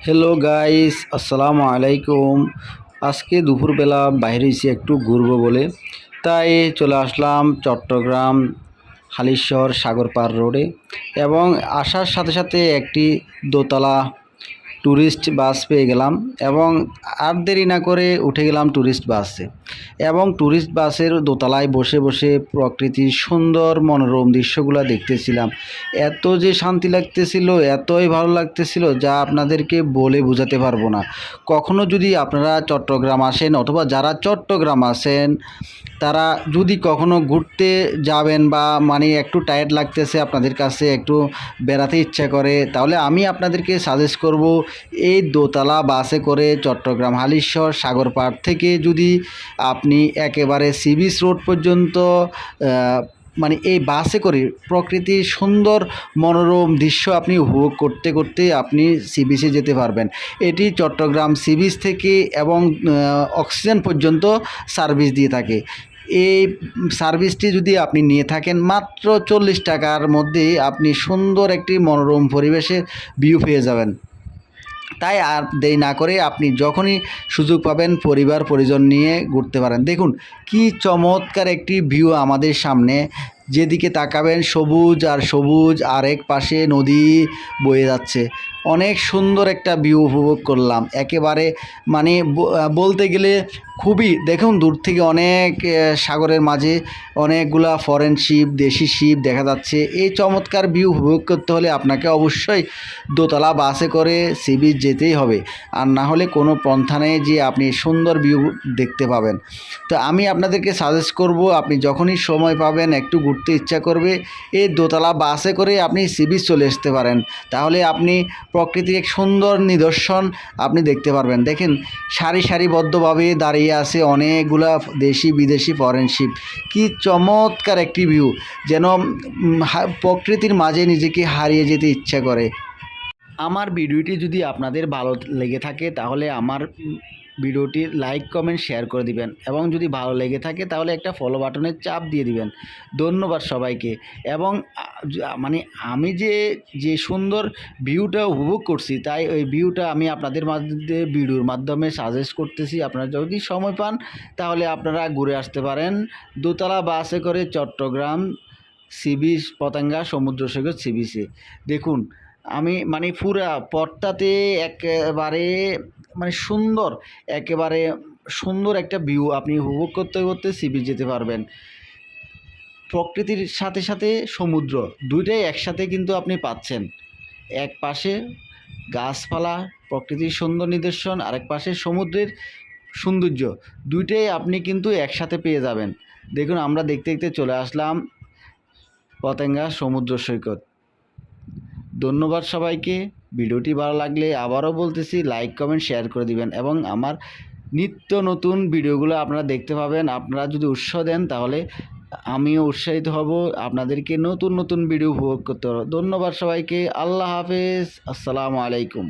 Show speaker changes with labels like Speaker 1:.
Speaker 1: Hello guys, আসসালামু আলাইকুম। আজকে দুপুরবেলা বাইরে এসে একটু ঘুরবো বলে তাই চলে আসলাম চট্টগ্রাম হালিশহর সাগরপাড় রোডে। এবং আসার সাথে সাথে একটি দোতলা ট্যুরিস্ট বাস পেয়ে গেলাম এবং আর দেরি না করে উঠে গেলাম ট্যুরিস্ট বাসে। এবং ট্যুরিস্ট বাসের দোতলায় বসে বসে প্রকৃতির সুন্দর মনোরম দৃশ্যগুলো দেখতেছিলাম। এত যে শান্তি লাগতেছিল, এতই ভালো লাগতেছিল যা আপনাদেরকে বলে বোঝাতে পারবো না। কখনো যদি আপনারা চট্টগ্রাম আসেন অথবা যারা চট্টগ্রাম আছেন তারা যদি কখনো ঘুরতে যাবেন বা মানে একটু টায়ার্ড লাগতেছে, আপনাদের কাছে একটু বেড়াতে ইচ্ছা করে, তাহলে আমি আপনাদেরকে সাজেস্ট করব এই দোতলা বাসে করে চট্টগ্রাম হালিশহর সাগরপাড় থেকে যদি আপনি একেবারে সি বিচ রোড পর্যন্ত মানে এই বাসে করে প্রকৃতির সুন্দর মনোরম দৃশ্য আপনি উপভোগ করতে করতে আপনি সি বিচে যেতে পারবেন। এটি চট্টগ্রাম সি বিচ থেকে এবং অক্সিজেন পর্যন্ত সার্ভিস দিয়ে থাকে। এই সার্ভিসটি যদি আপনি নিয়ে থাকেন মাত্র 40 টাকার মধ্যে আপনি সুন্দর একটি মনোরম পরিবেশে ভিউ পেয়ে যাবেন। তাই আর দেরি না করে আপনি যখনই সুযোগ পাবেন পরিবার পরিজন নিয়ে ঘুরতে পারেন। দেখুন কি চমৎকার একটি ভিউ আমাদের সামনে, যেদিকে তাকাবেন সবুজ আর সবুজ, আর এক পাশে নদী বয়ে যাচ্ছে। অনেক সুন্দর একটা ভিউ উপভোগ করলাম একেবারে, মানে বলতে গেলে খুবই, দেখুন দূর থেকে অনেক সাগরের মাঝে অনেকগুলা ফরেন শিপ, দেশি শিপ দেখা যাচ্ছে। এই চমৎকার ভিউ উপভোগ করতে হলে আপনাকে অবশ্যই দোতলা বাসে করে সি বিচ যেতেই হবে, আর না হলে কোনো পন্থা নেই যে আপনি সুন্দর ভিউ দেখতে পাবেন। তো আমি আপনাদেরকে সাজেস্ট করব, আপনি যখনই সময় পাবেন একটু ঘুরতে ইচ্ছা করবে এই দোতলা বাসে করে আপনি সি বিচ চলে আসতে পারেন। তাহলে আপনি প্রকৃতির এক সুন্দর নিদর্শন আপনি দেখতে পারবেন। দেখেন সারি সারিবদ্ধভাবে দাঁড়িয়ে আছে অনেকগুলা দেশি বিদেশি ফরেন শিপ। কি চমৎকার একটি ভিউ, যেন প্রকৃতির মাঝে নিজেকে হারিয়ে যেতে ইচ্ছা করে। আমার ভিডিওটি যদি আপনাদের ভালো লেগে থাকে তাহলে আমার ভিডিওটি লাইক কমেন্ট শেয়ার করে দিবেন, এবং যদি ভালো লেগে থাকে তাহলে একটা ফলো বাটনের চাপ দিয়ে দিবেন। ধন্যবাদ সবাইকে। এবং মানে আমি যে যে সুন্দর ভিউটা উপভোগ করছি, তাই ওই ভিউটা আমি আপনাদের মাঝে ভিডিওর মাধ্যমে সাজেস্ট করতেছি। আপনারা যদি সময় পান তাহলে আপনারা ঘুরে আসতে পারেন দোতলা বাসে করে চট্টগ্রাম সি বিচ, পতেঙ্গা সমুদ্র সৈকত সি বিচে। দেখুন আমি মানে পুরা পথটাতে একেবারে মানে সুন্দর, একেবারে সুন্দর একটা ভিউ আপনি উপভোগ করতে করতে সি বিচ যেতে পারবেন। প্রকৃতির সাথে সাথে সমুদ্র দুইটাই একসাথে কিন্তু আপনি পাচ্ছেন। এক পাশে গাছপালা, প্রকৃতির সুন্দর নিদর্শন, আরেক পাশে সমুদ্রের সৌন্দর্য, দুইটাই আপনি কিন্তু একসাথে পেয়ে যাবেন। দেখুন আমরা দেখতে দেখতে চলে আসলাম পতেঙ্গা সমুদ্র সৈকত। ধন্যবাদ সবাইকে। ভিডিওটি ভালো লাগলে আবারও বলতেছি লাইক কমেন্ট শেয়ার করে দিবেন, এবং আমার নিত্য নতুন ভিডিওগুলো আপনারা দেখতে পাবেন। আপনারা যদি উৎসাহ দেন তাহলে আমিও উৎসাহিত হব আপনাদেরকে নতুন নতুন ভিডিও উপভোগ করতে পারব। ধন্যবাদ সবাইকে। আল্লাহ হাফেজ, আসসালামু আলাইকুম।